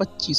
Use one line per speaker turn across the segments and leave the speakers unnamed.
25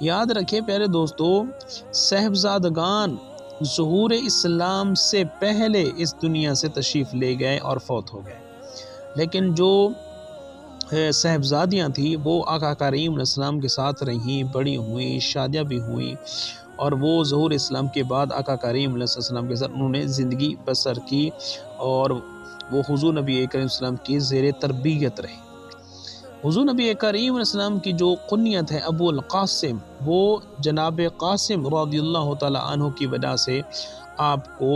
یاد رکھے پیارے دوستو، صاحبزادگان ظہور اسلام سے پہلے اس دنیا سے تشریف لے گئے اور فوت ہو گئے، لیکن جو صاحبزادیاں تھیں وہ آقا کریم علیہ السلام کے ساتھ رہیں، بڑی ہوئیں، شادیاں بھی ہوئیں، اور وہ ظہور اسلام کے بعد آقا کریم علیہ السلام کے ساتھ انہوں نے زندگی بسر کی، اور وہ حضور نبی کریم صلی اللہ علیہ وسلم کی زیر تربیت رہے۔ حضور نبی کریم علیہ السلام کی جو کنیت ہے ابو القاسم، وہ جناب قاسم رضی اللہ تعالی عنہ کی وجہ سے آپ کو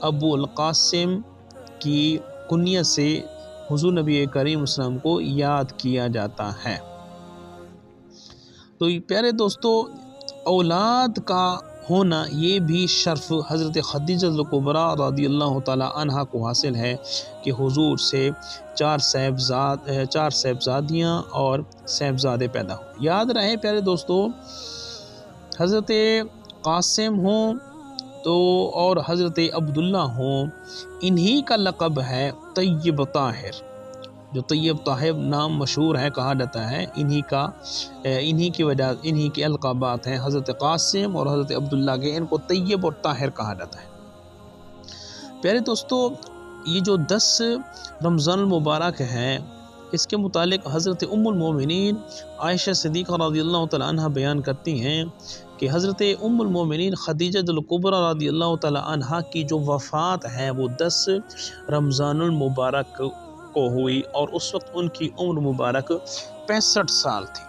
ابو القاسم کی کنیت سے حضور نبی کریم علیہ السلام کو یاد کیا جاتا ہے۔ تو پیارے دوستو، اولاد کا ہونا یہ بھی شرف حضرت خدیجہ الکبریٰ رضی اللہ تعالی عنہا کو حاصل ہے کہ حضور سے چار صاحبزادیاں اور صاحبزادے پیدا ہوئے۔ یاد رہے پیارے دوستو، حضرت قاسم ہوں تو اور حضرت عبداللہ ہوں، انہی کا لقب ہے طیب طاہر، جو طیب طاہر نام مشہور ہے، کہا جاتا ہے انہی کے القابات ہیں، حضرت قاسم اور حضرت عبداللہ کے، ان کو طیب اور طاہر کہا جاتا ہے۔ پیارے دوستو، یہ جو 10 رمضان المبارک ہے، اس کے متعلق حضرت ام المومنین عائشہ صدیقہ رضی اللہ تعالی عنہ بیان کرتی ہیں کہ حضرت ام المومنین خدیجہ الکبریٰ رضی اللہ تعالی عنہ کی جو وفات ہے وہ 10 رمضان المبارک کو ہوئی، اور اس وقت ان کی عمر مبارک 65 سال تھی۔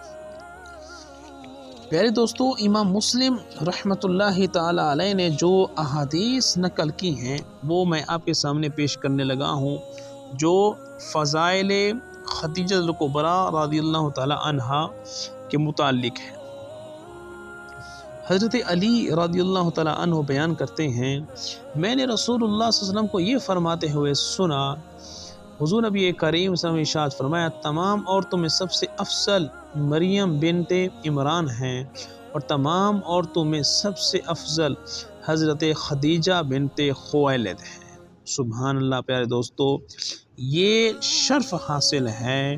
پیارے دوستو، امام مسلم رحمۃ اللہ تعالی علیہ نے جو احادیث نقل کی ہیں وہ میں آپ کے سامنے پیش کرنے لگا ہوں، جو فضائل خدیجہ الکبریٰ رضی اللہ تعالی عنہ کے متعلق ہے۔ حضرت علی رضی اللہ تعالی عنہ بیان کرتے ہیں، میں نے رسول اللہ صلی اللہ علیہ وسلم کو یہ فرماتے ہوئے سنا، حضور نبی کریم صلی اللہ علیہ وسلم نے ارشاد فرمایا، تمام عورتوں میں سب سے افضل مریم بنت عمران ہیں، اور تمام عورتوں میں سب سے افضل حضرت خدیجہ بنت خویلد ہیں۔ سبحان اللہ۔ پیارے دوستو، یہ شرف حاصل ہے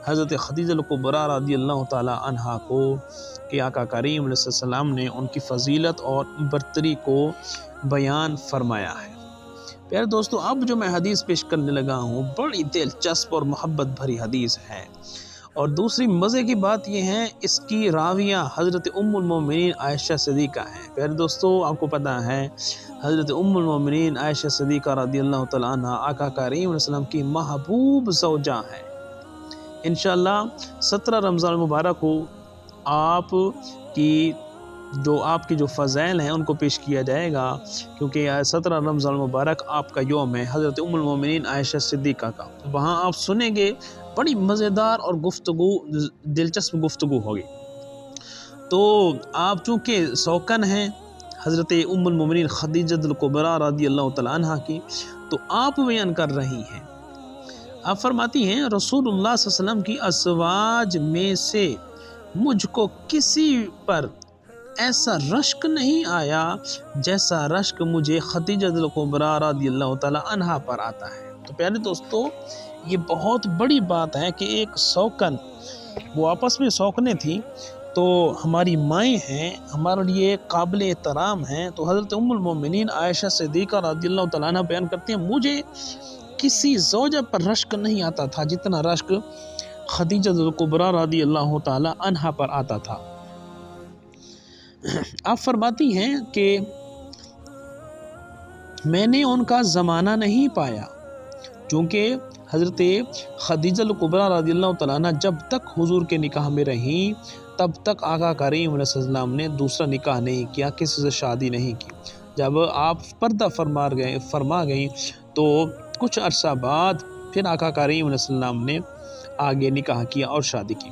حضرت خدیجہ الکبریٰ رضی اللہ تعالی عنہا کو کہ آقا کریم علیہ السلام نے ان کی فضیلت اور برتری کو بیان فرمایا ہے۔ پیارے دوستو، اب جو میں حدیث پیش کرنے لگا ہوں بڑی دلچسپ اور محبت بھری حدیث ہے، اور دوسری مزے کی بات یہ ہے اس کی راویہ حضرت ام المومنین عائشہ صدیقہ ہے۔ پیارے دوستو، آپ کو پتہ ہے حضرت ام المومنین عائشہ صدیقہ رضی اللہ تعالی عنہ آقا کریم علیہ السلام کی محبوب زوجہ ہے۔ انشاءاللہ 17 رمضان المبارک کو آپ کی جو فضائل ہیں ان کو پیش کیا جائے گا، کیونکہ 17 رمضان المبارک آپ کا یوم ہے حضرت ام المومنین عائشہ صدیقہ کا۔ وہاں آپ سنیں گے بڑی مزیدار اور دلچسپ گفتگو ہوگی۔ تو آپ چونکہ شوقن ہیں حضرت ام المومنین خدیجہ الکبریٰ رضی اللہ تعالی عنہ کی، تو آپ بیان کر رہی ہیں، آپ فرماتی ہیں، رسول اللہ صلی اللہ علیہ وسلم کی ازواج میں سے مجھ کو کسی پر ایسا رشک نہیں آیا جیسا رشک مجھے خدیجہ الکبریٰ رضی اللہ تعالی عنہ پر آتا ہے۔ تو پیارے دوستو، یہ بہت بڑی بات ہے کہ ایک شوقن، وہ آپس میں شوقنے تھیں، تو ہماری مائیں ہیں، ہمارے لیے قابل احترام ہیں۔ تو حضرت ام المومنین عائشہ صدیقہ رضی اللہ تعالیٰ عنہ بیان کرتے ہیں، مجھے کسی زوجہ پر رشک نہیں آتا تھا جتنا رشک خدیجہ الکبریٰ رضی اللہ تعالی عنہ پر آتا تھا۔ آپ فرماتی ہیں کہ میں نے ان کا زمانہ نہیں پایا، چونکہ حضرت خدیجہ الکبریٰ رضی اللہ تعالیٰ عنہ جب تک حضور کے نکاح میں رہیں تب تک آقا کریم علیہ السلام نے دوسرا نکاح نہیں کیا، کسی سے شادی نہیں کی۔ جب آپ پردہ فرما گئیں تو کچھ عرصہ بعد پھر آقا کریم علیہ السلام نے آگے نکاح کیا اور شادی کی۔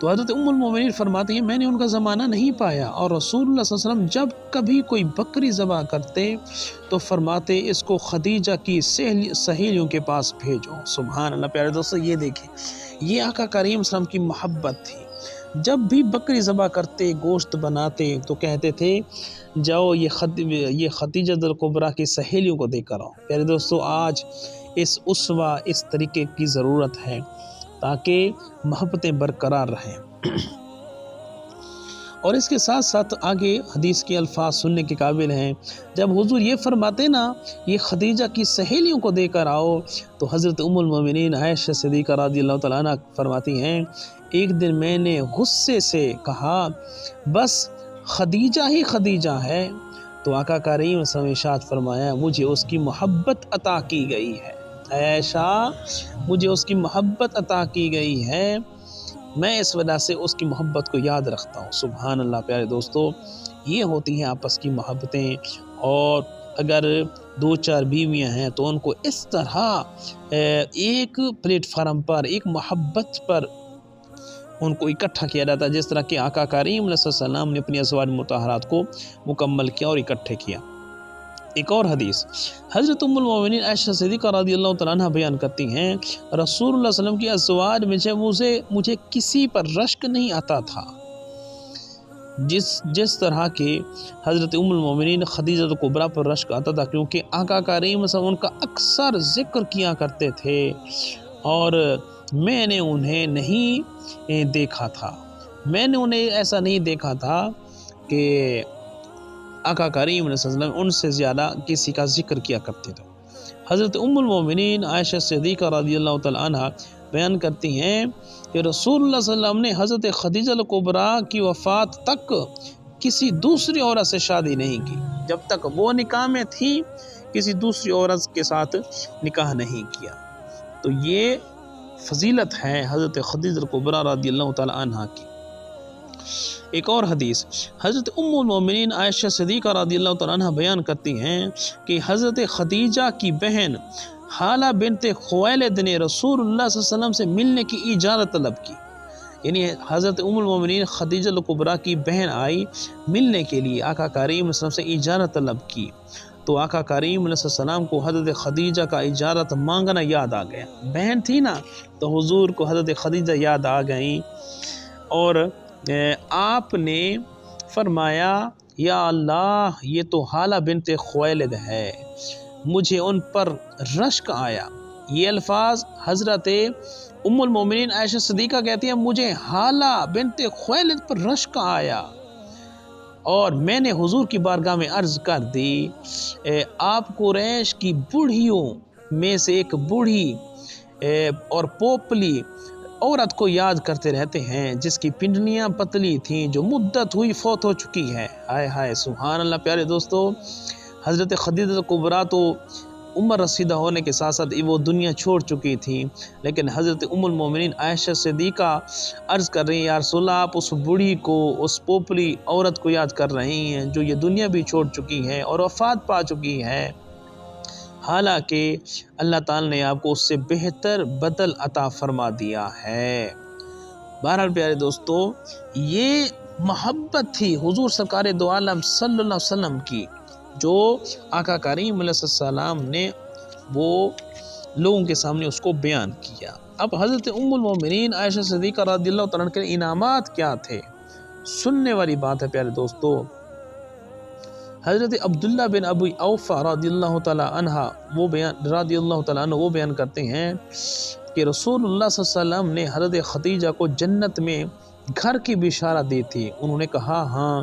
تو حضرت ام المومنین فرماتی ہیں، میں نے ان کا زمانہ نہیں پایا، اور رسول اللہ صلی اللہ علیہ وسلم جب کبھی کوئی بکری ذبح کرتے تو فرماتے اس کو خدیجہ کی سہیلیوں کے پاس بھیجو۔ سبحان اللہ۔ پیارے دوستو، یہ دیکھیں، یہ آقا کریم صلی اللہ علیہ وسلم کی محبت تھی۔ جب بھی بکری ذبح کرتے، گوشت بناتے تو کہتے تھے جاؤ یہ خدیجہ الکبریٰ کی سہیلیوں کو دے کر آؤ۔ پیارے دوستو، آج اس طریقے کی ضرورت ہے تاکہ محبتیں برقرار رہیں۔ اور اس کے ساتھ ساتھ آگے حدیث کے الفاظ سننے کے قابل ہیں۔ جب حضور یہ فرماتے نا یہ خدیجہ کی سہیلیوں کو دے کر آؤ، تو حضرت ام المومنین عائشہ صدیقہ رضی اللہ تعالیٰ عنہ فرماتی ہیں ایک دن میں نے غصے سے کہا بس خدیجہ ہی خدیجہ ہے، تو آقا کریم صلی اللہ علیہ وسلم نے ارشاد فرمایا مجھے اس کی محبت عطا کی گئی ہے، عائشہ مجھے اس کی محبت عطا کی گئی ہے، میں اس وجہ سے اس کی محبت کو یاد رکھتا ہوں۔ سبحان اللہ پیارے دوستو، یہ ہوتی ہیں آپس کی محبتیں۔ اور اگر 2-4 بیویاں ہیں تو ان کو اس طرح ایک پلیٹ فارم پر، ایک محبت پر ان کو اکٹھا کیا جاتا ہے جس طرح کہ آقا کریم صلی اللہ علیہ وسلم نے اپنی ازواج مطہرات کو مکمل کیا اور اکٹھے کیا۔ ایک اور حدیث حضرت ام المومنین عائشہ صدیقہ رضی اللہ تعالیٰ عنہ بیان کرتی ہیں رسول اللہ صلی اللہ علیہ وسلم کی ازواج میں سے مجھے کسی پر رشک نہیں آتا تھا جس طرح کے حضرت ام المومنین خدیجہ کبریٰ پر رشک آتا تھا، کیونکہ آقا کریم صلی اللہ علیہ وسلم ان کا اکثر ذکر کیا کرتے تھے اور میں نے انہیں نہیں دیکھا تھا، میں نے انہیں ایسا نہیں دیکھا تھا کہ آقا کریم صلی اللہ علیہ وسلم ان سے زیادہ کسی کا ذکر کیا کرتے تھے۔ حضرت ام المومنین عائشہ صدیقہ رضی اللہ تعالیٰ عنہ بیان کرتی ہیں کہ رسول اللہ صلی اللہ علیہ وسلم نے حضرت خدیجہ کبریٰ کی وفات تک کسی دوسری عورت سے شادی نہیں کی، جب تک وہ نکاح میں تھی کسی دوسری عورت کے ساتھ نکاح نہیں کیا۔ تو یہ فضیلت ہے حضرت خدیجہ کبریٰ رضی اللہ تعالیٰ عنہ کی۔ ایک اور حدیث حضرت ام المومنین عائشہ صدیقہ رضی اللہ تعالیٰ عنہ بیان کرتی ہیں کہ حضرت خدیجہ کی بہن حالہ بنت خویلد نے رسول اللہ صلی اللہ علیہ وسلم سے ملنے کی اجازت طلب کی، یعنی حضرت ام المومنین خدیجہ کبریٰ کی بہن آئی ملنے کے لیے، آقا کریم صلی اللہ علیہ وسلم سے اجازت طلب کی، تو آقا کریم علیہ السلام کو حضرت خدیجہ کا اجازت مانگنا یاد آ گیا، بہن تھی نا تو حضور کو حضرت خدیجہ یاد آ گئیں اور آپ نے فرمایا یا اللہ یہ تو حالہ بنت خویلد ہے، مجھے ان پر رشک آیا۔ یہ الفاظ حضرت ام المومنین عائشہ صدیقہ کہتی ہیں مجھے حالہ بنت خویلد پر رشک آیا اور میں نے حضور کی بارگاہ میں عرض کر دی آپ قریش کی بوڑھیوں میں سے ایک بوڑھی اور پوپلی عورت کو یاد کرتے رہتے ہیں جس کی پنڈلیاں پتلی تھیں، جو مدت ہوئی فوت ہو چکی ہے۔ ہائے ہائے سبحان اللہ پیارے دوستو، حضرت خدیجہ کبریٰ تو عمر رسیدہ ہونے کے ساتھ ساتھ وہ دنیا چھوڑ چکی تھی، لیکن حضرت ام المومنین عائشہ صدیقہ عرض کر رہی ہیں یا رسول اللہ آپ اس بوڑھی کو، اس پوپلی عورت کو یاد کر رہی ہیں جو یہ دنیا بھی چھوڑ چکی ہے اور وفات پا چکی ہے، حالانکہ اللہ تعالیٰ نے آپ کو اس سے بہتر بدل عطا فرما دیا ہے۔ بہرحال پیارے دوستو، یہ محبت تھی حضور سرکار دو عالم صلی اللہ علیہ وسلم کی جو آقا کریم علیہ السلام نے وہ لوگوں کے سامنے اس کو بیان کیا۔ اب حضرت ام المومنین عائشہ صدیقہ رضی اللہ تعالیٰ عنہ کے انعامات کیا تھے، سننے والی بات ہے پیارے دوستو۔ حضرت عبداللہ بن ابی اوفا رضی اللہ تعالیٰ عنہ وہ بیان کرتے ہیں کہ رسول اللہ صلی اللہ علیہ وسلم نے حضرت خدیجہ کو جنت میں گھر کی بشارت دی تھی، انہوں نے کہا ہاں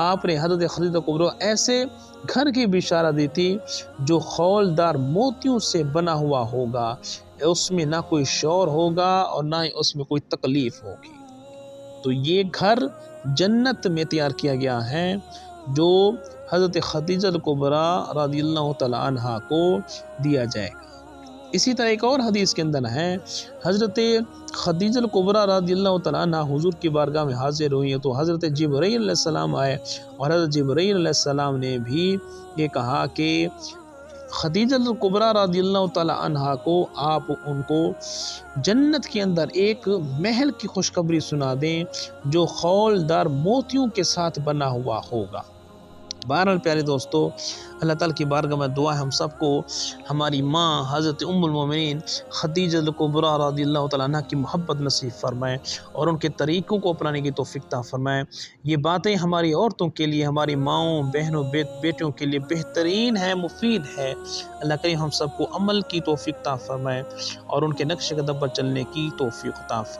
آپ نے حضرت خدیجہ کو ایسے گھر کی بشارت دی تھی جو خولدار موتیوں سے بنا ہوا ہوگا، اس میں نہ کوئی شور ہوگا اور نہ ہی اس میں کوئی تکلیف ہوگی۔ تو یہ گھر جنت میں تیار کیا گیا ہے جو حضرت خدیجہ کبریٰ رضی اللہ تعالیٰ عنہ کو دیا جائے گا۔ اسی طرح ایک اور حدیث کے اندر ہے حضرت خدیجہ کبریٰ رضی اللہ تعالیٰ عنہ حضور کی بارگاہ میں حاضر ہوئی ہیں تو حضرت جبرائیل علیہ السلام آئے اور حضرت جبرائیل علیہ السلام نے بھی یہ کہا کہ خدیجہ کبریٰ رضی اللہ تعالیٰ عنہ کو آپ ان کو جنت کے اندر ایک محل کی خوشخبری سنا دیں جو خولدار موتیوں کے ساتھ بنا ہوا ہوگا۔ بہرحال پیارے دوستو، اللہ تعالیٰ کی بارگاہ میں دعا ہے ہم سب کو ہماری ماں حضرت ام المومنین خدیجہ کبریٰ رضی اللہ تعالیٰ عنہ کی محبت نصیب فرمائے اور ان کے طریقوں کو اپنانے کی توفیق عطا فرمائے۔ یہ باتیں ہماری عورتوں کے لیے، ہماری ماؤں بہنوں بیٹیوں کے لیے بہترین ہے، مفید ہے۔ اللہ کریم ہم سب کو عمل کی توفیق عطا فرمائے اور ان کے نقش قدم پر چلنے کی توفیق عطا فرمائے۔